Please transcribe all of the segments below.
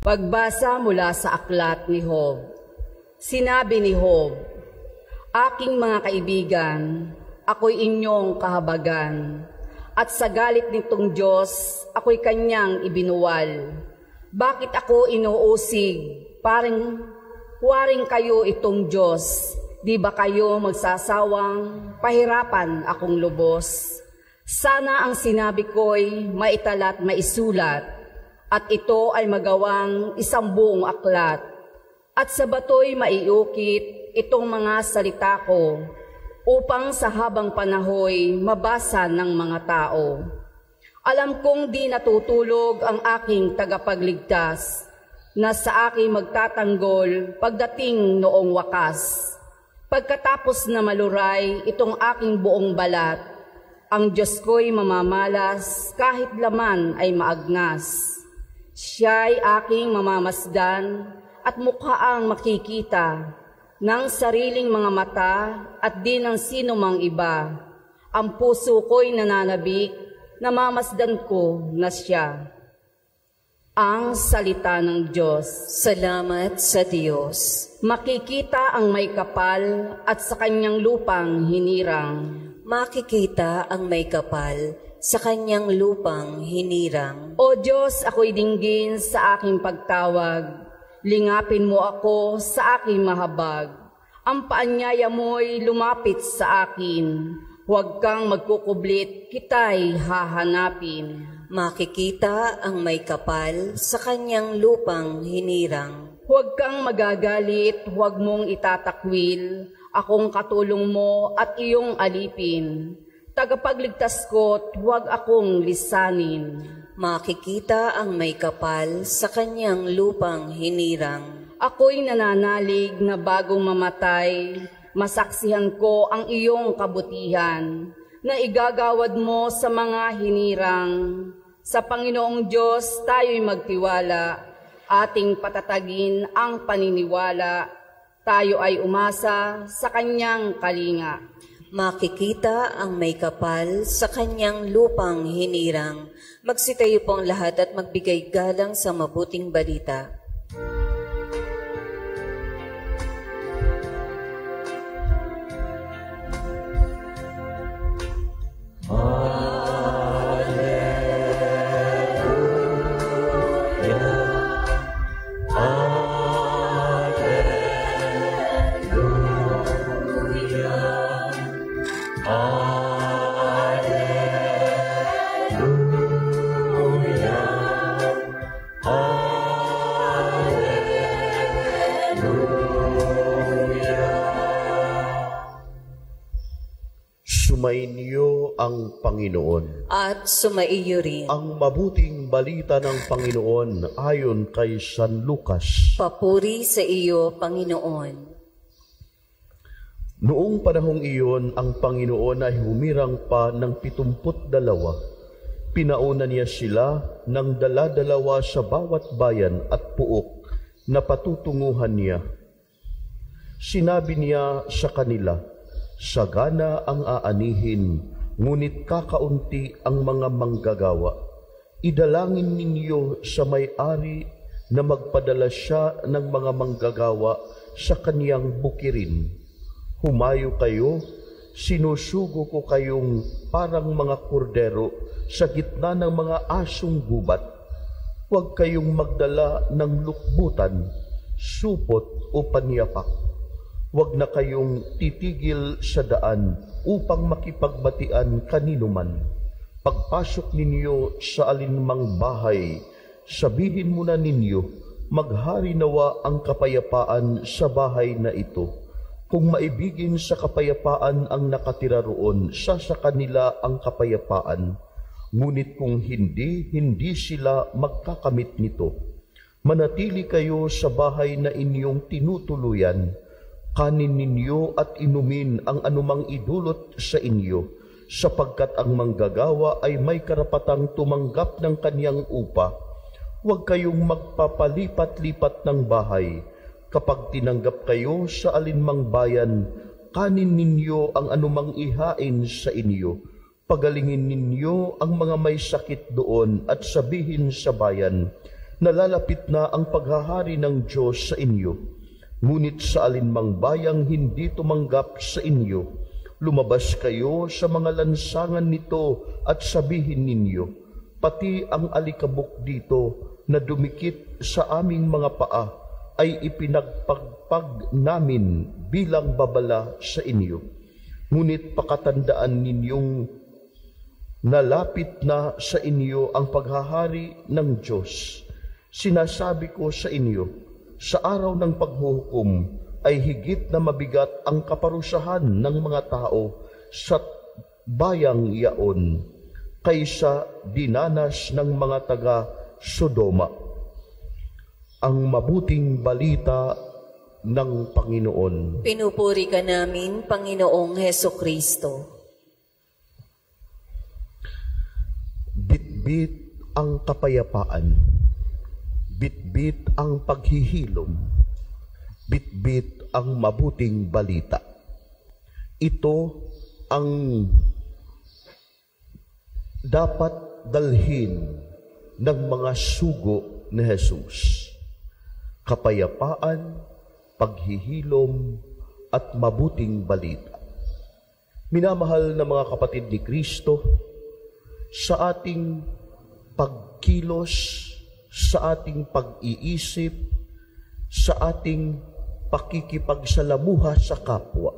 Pagbasa mula sa aklat ni Job. Sinabi ni Job, "Aking mga kaibigan, ako'y inyong kahabagan, at sa galit nitong Diyos, ako'y kanyang ibinuwal. Bakit ako inuusig? Waring kayo itong Diyos, di ba kayo magsasawang pahirapan akong lubos? Sana ang sinabi ko'y maitalat maisulat, at ito ay magawang isang buong aklat, at sa bato'y maiukit itong mga salita ko, upang sa habang panahoy mabasa ng mga tao. Alam kong di natutulog ang aking tagapagligtas, na sa aking magtatanggol pagdating noong wakas. Pagkatapos na maluray itong aking buong balat, ang Diyos ko'y mamamalas kahit laman ay maagnas. Siya'y aking mamamasdan at mukhaang makikita ng sariling mga mata at di ng sino mang iba. Ang puso ko'y nananabik, namamasdan ko na siya." Ang salita ng Diyos. Salamat sa Diyos. Makikita ang may kapal at sa kanyang lupang hinirang. Makikita ang may kapal sa kanyang lupang hinirang. O Diyos, ako'y dinggin sa aking pagtawag. Lingapin mo ako sa aking mahabag. Ang paanyaya mo'y lumapit sa akin. Huwag kang magkukublit, kita'y hahanapin. Makikita ang may kapal sa kanyang lupang hinirang. Huwag kang magagalit, huwag mong itatakwil. Akong katulong mo at iyong alipin. Tagapagligtas ko't huwag akong lisanin. Makikita ang may kapal sa kanyang lupang hinirang. Ako'y nananalig na bagong mamatay, masaksihan ko ang iyong kabutihan, na igagawad mo sa mga hinirang. Sa Panginoong Diyos tayo'y magtiwala, ating patatagin ang paniniwala, tayo ay umasa sa kanyang kalinga. Makikita ang may kapal sa kanyang lupang hinirang. Magsitayo po ang lahat at magbigay galang sa mabuting balita. Sumainyo ang Panginoon. At sumaiyo rin. Ang mabuting balita ng Panginoon ayon kay San Lucas. Papuri sa iyo, Panginoon. Noong panahong iyon, ang Panginoon ay humirang pa ng 72. Pinauna niya sila ng dala-dalawa sa bawat bayan at puok na patutunguhan niya. Sinabi niya sa kanila, "Sagana ang aanihin, ngunit kakaunti ang mga manggagawa. Idalangin ninyo sa may-ari na magpadala siya ng mga manggagawa sa kaniyang bukirin. Humayo kayo, sinusugo ko kayong parang mga kordero sa gitna ng mga asong gubat. Huwag kayong magdala ng lukbutan, supot o panyapak. Huwag na kayong titigil sa daan upang makipagbatian kaninuman. Pagpasok ninyo sa alinmang bahay, sabihin muna ninyo, maghari nawa ang kapayapaan sa bahay na ito. Kung maibigin sa kapayapaan ang nakatira roon, sa kanila ang kapayapaan. Ngunit kung hindi, hindi sila magkakamit nito. Manatili kayo sa bahay na inyong tinutuluyan. Kanin ninyo at inumin ang anumang idulot sa inyo, sapagkat ang manggagawa ay may karapatang tumanggap ng kaniyang upa. Huwag kayong magpapalipat-lipat ng bahay. Kapag tinanggap kayo sa alinmang bayan, kanin ninyo ang anumang ihain sa inyo. Pagalingin ninyo ang mga may sakit doon at sabihin sa bayan, Nalalapit na ang paghahari ng Diyos sa inyo, ngunit sa alinmang bayang hindi tumanggap sa inyo, lumabas kayo sa mga lansangan nito at sabihin ninyo, pati ang alikabok dito na dumikit sa aming mga paa ay ipinagpagpag namin bilang babala sa inyo. Ngunit pakatandaan ninyong nalapit na sa inyo ang paghahari ng Diyos. Sinasabi ko sa inyo, sa araw ng paghuhukom ay higit na mabigat ang kaparusahan ng mga tao sa bayang yaon kaysa dinanas ng mga taga Sodoma. Ang mabuting balita ng Panginoon. Pinupuri ka namin, Panginoong Hesukristo. Bitbit ang kapayapaan, bitbit ang paghihilom, bitbit ang mabuting balita. Ito ang dapat dalhin ng mga sugo ni Jesus. Kapayapaan, paghihilom, at mabuting balita. Minamahal na mga kapatid ni Kristo, sa ating pagkilos, sa ating pag-iisip, sa ating pakikipagsalamuha sa kapwa,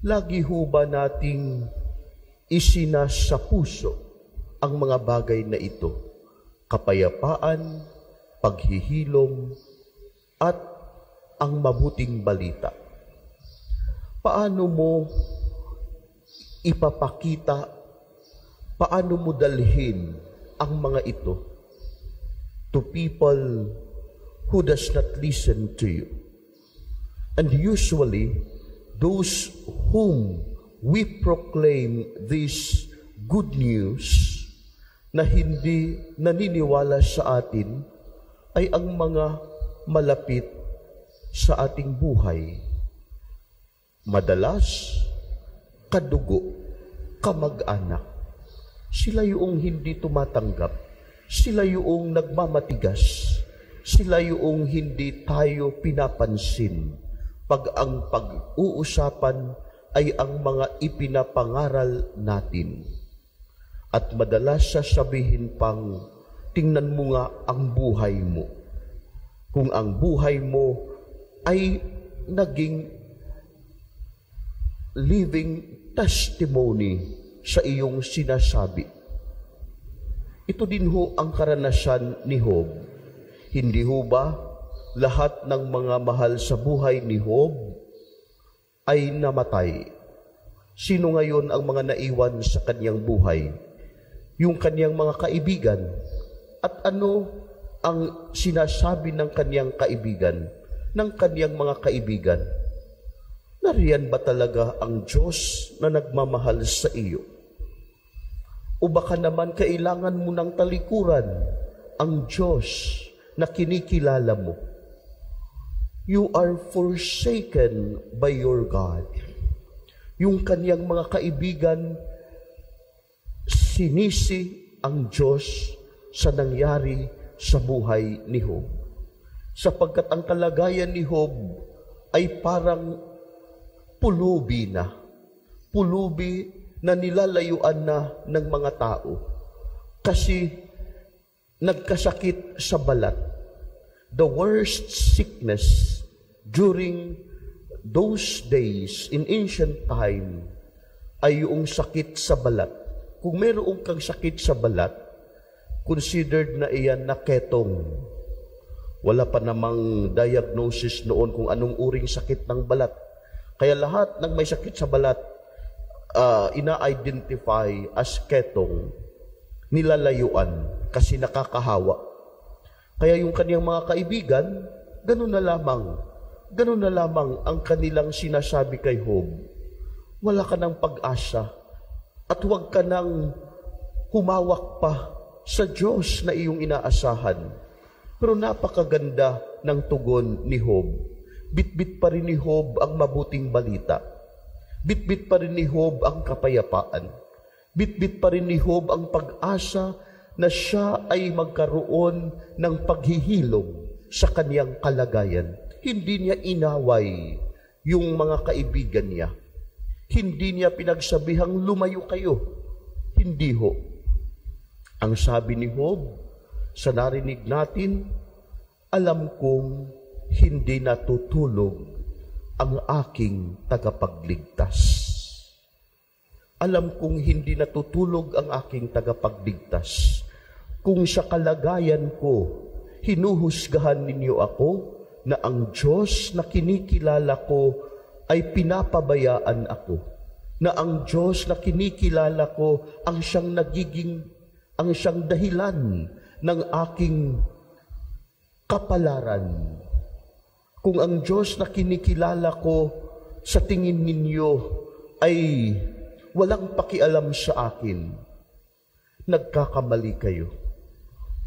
lagi ho ba nating isinasa puso ang mga bagay na ito? Kapayapaan, paghihilom, at ang mabuting balita. Paano mo ipapakita, paano mo dalhin ang mga ito to people who does not listen to you? And usually, those whom we proclaim this good news na hindi naniniwala sa atin ay ang mga malapit sa ating buhay. Madalas, kadugo, kamag-anak. Sila yung hindi tumatanggap. Sila yung nagmamatigas. Sila yung hindi tayo pinapansin pag ang pag-uusapan ay ang mga ipinapangaral natin. At madalas sasabihin pang, tingnan mo nga ang buhay mo. Kung ang buhay mo ay naging living testimony sa iyong sinasabi. Ito din ho ang karanasan ni Job. Hindi ho ba lahat ng mga mahal sa buhay ni Job ay namatay? Sino ngayon ang mga naiwan sa kanyang buhay? Yung kanyang mga kaibigan. At ano ang sinasabi ng kanyang kaibigan, ng kanyang mga kaibigan? Nariyan ba talaga ang Diyos na nagmamahal sa iyo? O baka naman kailangan mo ng talikuran ang Diyos na kinikilala mo? You are forsaken by your God. Yung kanyang mga kaibigan, sinisi ang Diyos sa nangyari sa buhay ni Job. Sapagkat ang kalagayan ni Job ay parang pulubi na. Pulubi na nilalayuan na ng mga tao. Kasi nagkasakit sa balat. The worst sickness during those days in ancient time ay yung sakit sa balat. Kung meron kang sakit sa balat, considered na iyan na ketong. Wala pa namang diagnosis noon kung anong uring sakit ng balat. Kaya lahat ng may sakit sa balat, ina-identify as ketong, nilalayuan kasi nakakahawa. Kaya yung kaniyang mga kaibigan, ganun na lamang ang kanilang sinasabi kay Job. Wala ka ng pag-asa at huwag ka nang humawak pa sa Diyos na iyong inaasahan. Pero napakaganda ng tugon ni Job. Bitbit pa rin ni Job ang mabuting balita. Bitbit pa rin ni Job ang kapayapaan. Bitbit pa rin ni Job ang pag-asa na siya ay magkaroon ng paghihilom sa kaniyang kalagayan. Hindi niya inaway yung mga kaibigan niya. Hindi niya pinagsabihang lumayo kayo. Hindi ho. Ang sabi ni Job, sa narinig natin, alam kong hindi natutulog ang aking tagapagligtas. Alam kong hindi natutulog ang aking tagapagligtas. Kung sa kalagayan ko, hinuhusgahan ninyo ako na ang Diyos na kinikilala ko ay pinapabayaan ako. Na ang Diyos na kinikilala ko ang siyang dahilan ng aking kapalaran. Kung ang Diyos na kinikilala ko sa tingin ninyo ay walang pakialam sa akin, nagkakamali kayo.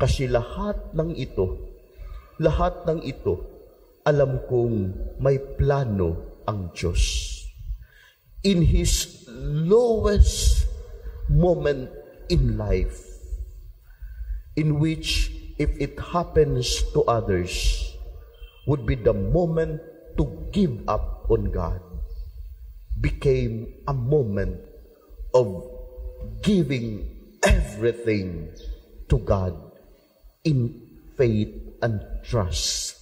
Kasi lahat ng ito, alam kong may plano ang Diyos. In His lowest moment in life, in which if it happens to others, would be the moment to give up on God, became a moment of giving everything to God in faith and trust.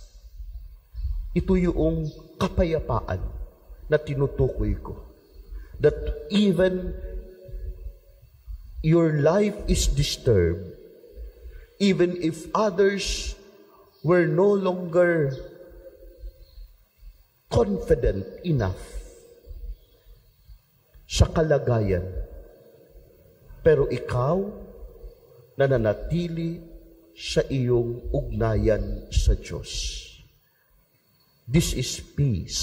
Ito yung kapayapaan na tinutukoy ko. That even your life is disturbed, even if others were no longer confident enough sa kalagayan, pero ikaw nananatili sa iyong ugnayan sa Diyos. This is peace,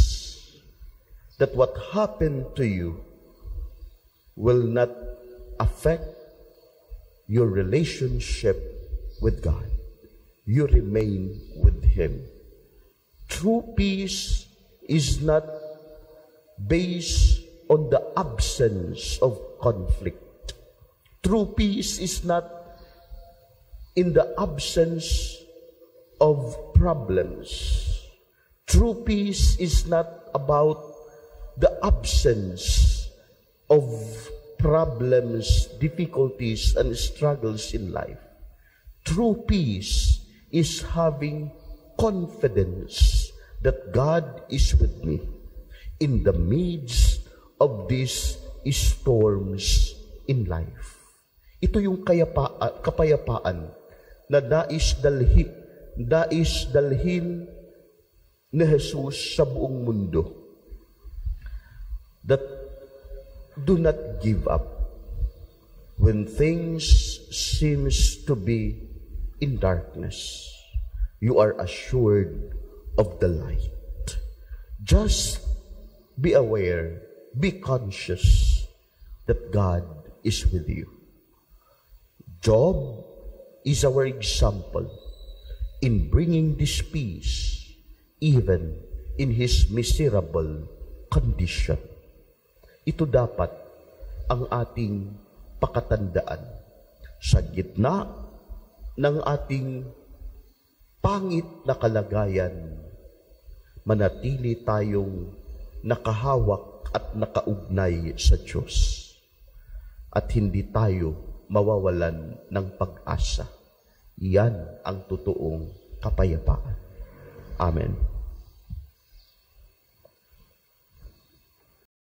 that what happened to you will not affect your relationship with God. You remain with Him. True peace is not based on the absence of conflict. True peace is not in the absence of problems. True peace is not about the absence of problems, difficulties, and struggles in life. True peace is having confidence that God is with me in the midst of these storms in life. Ito yung kapayapaan na nais dalhin ni Jesus sa buong mundo. That do not give up when things seems to be in darkness. You are assured of the light. Just be aware, be conscious that God is with you. Job is our example in bringing this peace even in his miserable condition. Ito dapat ang ating pakatandaan sa gitna ng ating pangit na kalagayan. Manatili tayong nakahawak at nakaugnay sa Diyos at hindi tayo mawawalan ng pag-asa. Yan ang totoong kapayapaan. Amen.